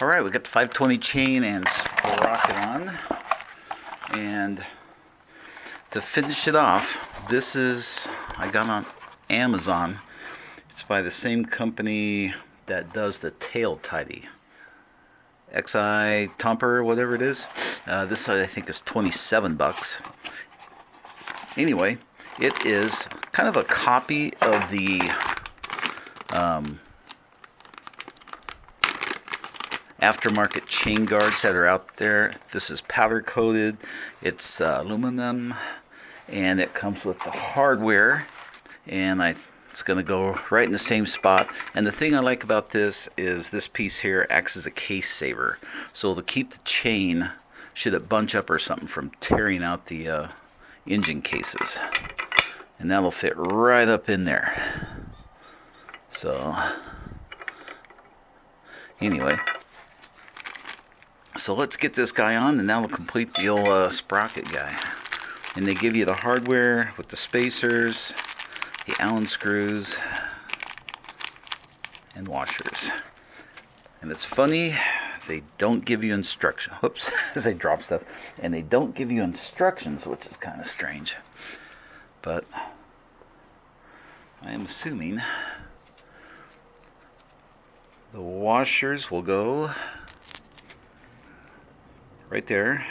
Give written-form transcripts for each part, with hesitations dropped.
Alright, we got the 520 chain and sprocket on. And to finish it off, this is, I got on Amazon. It's by the same company that does the tail tidy. Xitomer, whatever it is. This I think is 27 bucks. Anyway, it is kind of a copy of the aftermarket chain guards that are out there. This is powder coated. It's aluminum, and it comes with the hardware, and it's going to go right in the same spot. And the thing I like about this is this piece here acts as a case saver, so it'll keep the chain, should it bunch up or something, from tearing out the engine cases, and that'll fit right up in there. So anyway, so let's get this guy on, and that'll complete the old sprocket guy. And they give you the hardware with the spacers, the Allen screws, and washers. And it's funny, they don't give you instructions. Whoops, as I drop stuff. And they don't give you instructions, which is kind of strange. But I am assuming the washers will go right there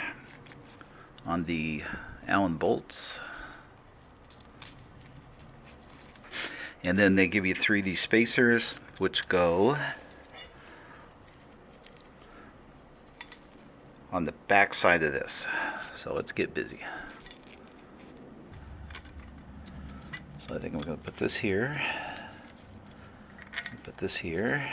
on the Allen bolts. And then they give you 3D spacers, which go on the back side of this. So let's get busy. So I think I'm going to put this here. Put this here.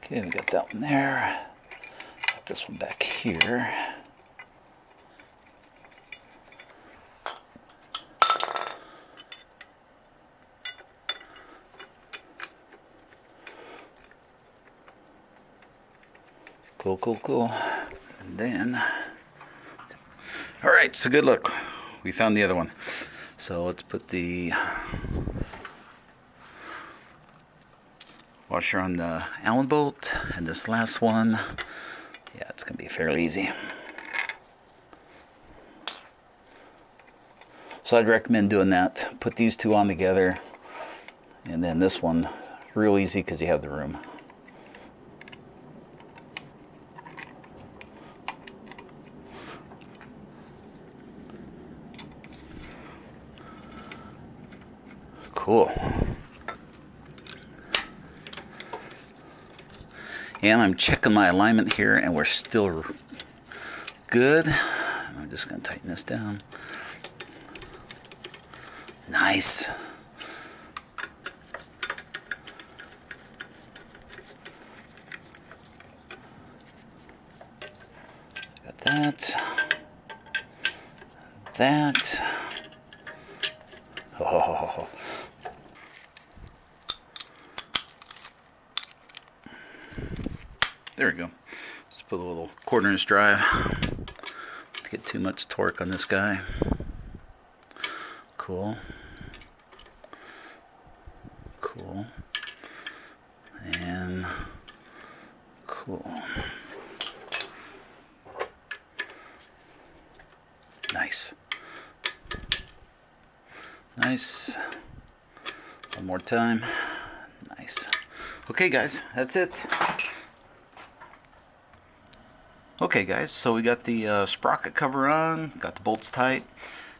Okay, we got that one there. Got this one back here. Cool, cool, cool. And then, alright, so good luck. We found the other one. So let's put the washer on the Allen bolt, and this last one, yeah, it's going to be fairly easy. So I'd recommend doing that. Put these two on together, and then this one, real easy because you have the room. Cool. And I'm checking my alignment here, and we're still good. I'm just going to tighten this down. Nice. Got that. That. Oh. There we go. Just put a little 1/4-inch drive to get too much torque on this guy. Cool. Cool. And cool. Nice. Nice. One more time. Nice. Okay, guys, that's it. Okay guys, so we got the sprocket cover on, got the bolts tight,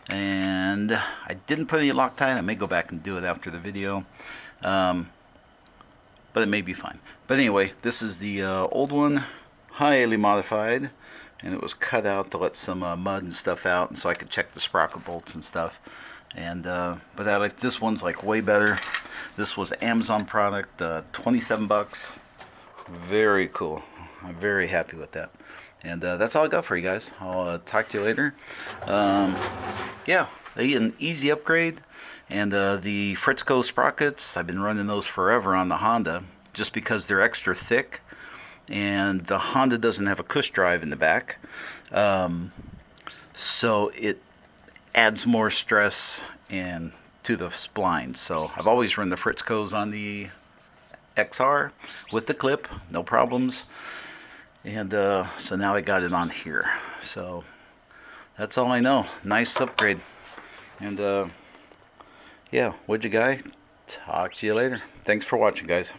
and I didn't put any Loctite. I may go back and do it after the video, but it may be fine. But anyway, this is the old one, highly modified, and it was cut out to let some mud and stuff out, and so I could check the sprocket bolts and stuff. And but I like this one's like way better. This was an Amazon product, 27 bucks. Very cool. I'm very happy with that. And that's all I got for you guys. I'll talk to you later. Yeah, an easy upgrade, And the Fritzco sprockets, I've been running those forever on the Honda, just because they're extra thick, and the Honda doesn't have a cush drive in the back, so it adds more stress and to the spline. So I've always run the Fritzcos on the XR with the clip, no problems. And so now I got it on here. So that's all I know. Nice upgrade. And yeah, would you guys? Talk to you later. Thanks for watching, guys.